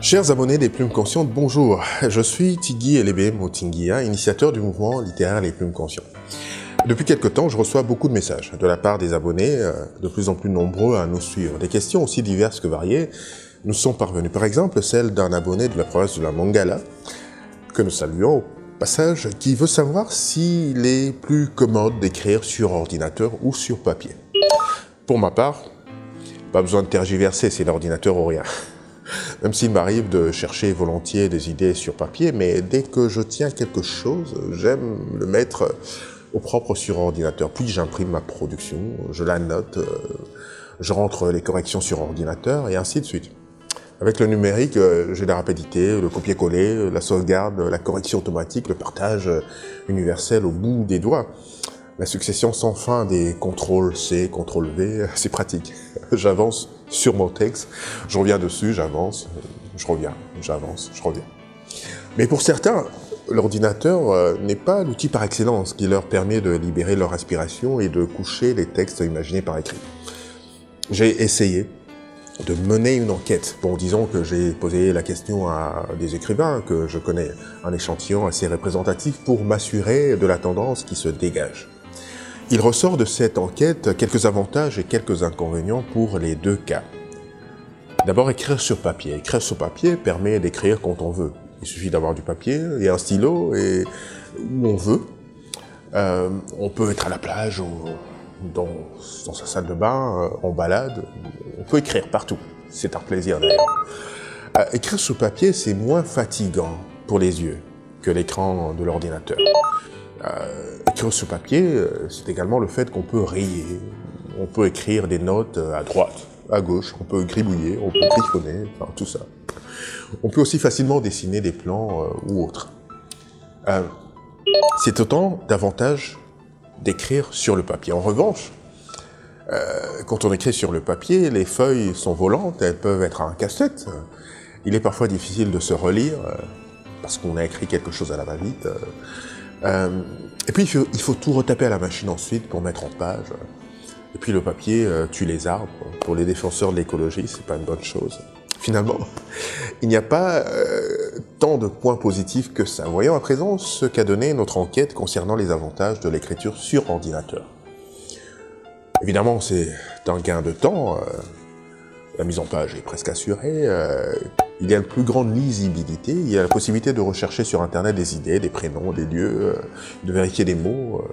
Chers abonnés des Plumes Conscientes, bonjour. Je suis Tigui Elébé Motinguia, initiateur du mouvement littéraire Les Plumes Conscientes. Depuis quelque temps, je reçois beaucoup de messages de la part des abonnés, de plus en plus nombreux à nous suivre. Des questions aussi diverses que variées nous sont parvenues. Par exemple, celle d'un abonné de la province de la Mongala, que nous saluons au passage, qui veut savoir s'il est plus commode d'écrire sur ordinateur ou sur papier. Pour ma part, pas besoin de tergiverser, c'est l'ordinateur ou rien. Même s'il m'arrive de chercher volontiers des idées sur papier, mais dès que je tiens quelque chose, j'aime le mettre au propre sur ordinateur. Puis j'imprime ma production, je la note, je rentre les corrections sur ordinateur et ainsi de suite. Avec le numérique, j'ai la rapidité, le copier-coller, la sauvegarde, la correction automatique, le partage universel au bout des doigts. La succession sans fin des CTRL-C, CTRL-V, c'est pratique. J'avance sur mon texte, je reviens dessus, j'avance, je reviens, j'avance, je reviens. Mais pour certains, l'ordinateur n'est pas l'outil par excellence qui leur permet de libérer leur inspiration et de coucher les textes imaginés par écrit. J'ai essayé de mener une enquête. Bon, disons que j'ai posé la question à des écrivains que je connais, un échantillon assez représentatif pour m'assurer de la tendance qui se dégage. Il ressort de cette enquête quelques avantages et quelques inconvénients pour les deux cas. D'abord, écrire sur papier. Écrire sur papier permet d'écrire quand on veut. Il suffit d'avoir du papier et un stylo et où on veut. On peut être à la plage ou dans sa salle de bain, en balade. On peut écrire partout. C'est un plaisir d'ailleurs. Écrire sur papier, c'est moins fatigant pour les yeux que l'écran de l'ordinateur. Écrire sur papier, c'est également le fait qu'on peut rayer, on peut écrire des notes à droite, à gauche, on peut gribouiller, on peut griffonner, enfin tout ça. On peut aussi facilement dessiner des plans ou autres. C'est autant d'avantages d'écrire sur le papier. En revanche, quand on écrit sur le papier, les feuilles sont volantes, elles peuvent être un casse-tête. Il est parfois difficile de se relire parce qu'on a écrit quelque chose à la va-vite. Et puis il faut tout retaper à la machine ensuite pour mettre en page. Et puis le papier tue les arbres. Pour les défenseurs de l'écologie, c'est pas une bonne chose. Finalement, il n'y a pas tant de points positifs que ça. Voyons à présent ce qu'a donné notre enquête concernant les avantages de l'écriture sur ordinateur. Évidemment, c'est un gain de temps. La mise en page est presque assurée. Il y a une plus grande lisibilité. Il y a la possibilité de rechercher sur Internet des idées, des prénoms, des lieux, de vérifier des mots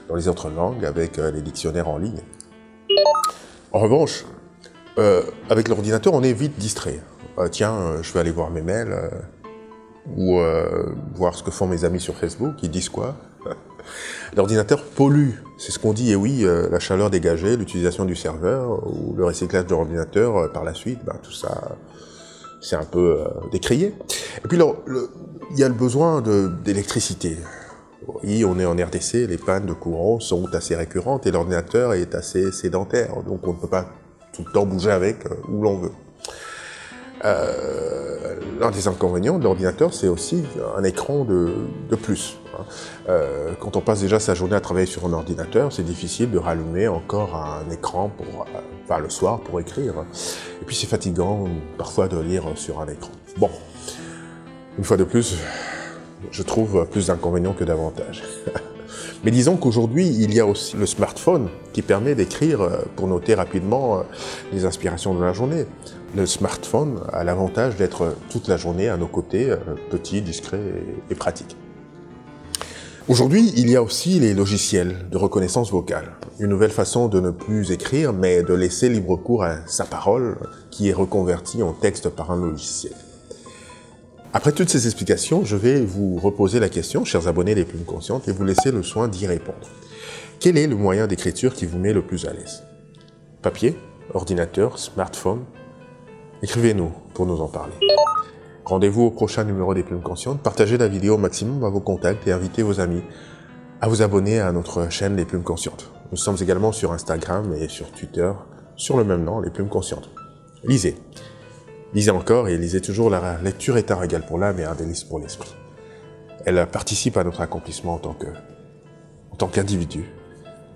dans les autres langues avec les dictionnaires en ligne. En revanche, avec l'ordinateur, on est vite distrait. Tiens, je vais aller voir mes mails ou voir ce que font mes amis sur Facebook. Ils disent quoi? L'ordinateur pollue, c'est ce qu'on dit, et oui, la chaleur dégagée, l'utilisation du serveur ou le recyclage de l'ordinateur par la suite, ben, tout ça, c'est un peu décrié. Et puis il y a le besoin d'électricité. Oui, on est en RDC, les pannes de courant sont assez récurrentes et l'ordinateur est assez sédentaire, donc on ne peut pas tout le temps bouger avec où l'on veut. L'un des inconvénients de l'ordinateur, c'est aussi un écran de plus. Quand on passe déjà sa journée à travailler sur un ordinateur, c'est difficile de rallumer encore un écran le soir pour écrire. Et puis c'est fatigant parfois de lire sur un écran. Bon, une fois de plus, je trouve plus d'inconvénients que d'avantages. Mais disons qu'aujourd'hui, il y a aussi le smartphone qui permet d'écrire pour noter rapidement les inspirations de la journée. Le smartphone a l'avantage d'être toute la journée à nos côtés, petit, discret et pratique. Aujourd'hui, il y a aussi les logiciels de reconnaissance vocale. Une nouvelle façon de ne plus écrire, mais de laisser libre cours à sa parole qui est reconvertie en texte par un logiciel. Après toutes ces explications, je vais vous reposer la question, chers abonnés des Plumes Conscientes, et vous laisser le soin d'y répondre. Quel est le moyen d'écriture qui vous met le plus à l'aise? Papier, ordinateur, smartphone? Écrivez-nous pour nous en parler. Rendez-vous au prochain numéro des Plumes Conscientes, partagez la vidéo au maximum à vos contacts et invitez vos amis à vous abonner à notre chaîne Les Plumes Conscientes. Nous sommes également sur Instagram et sur Twitter, sur le même nom, Les Plumes Conscientes. Lisez. Lisez encore et lisez toujours, la lecture est un régal pour l'âme et un délice pour l'esprit. Elle participe à notre accomplissement en tant qu'individu,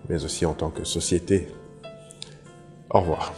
mais aussi en tant que société. Au revoir.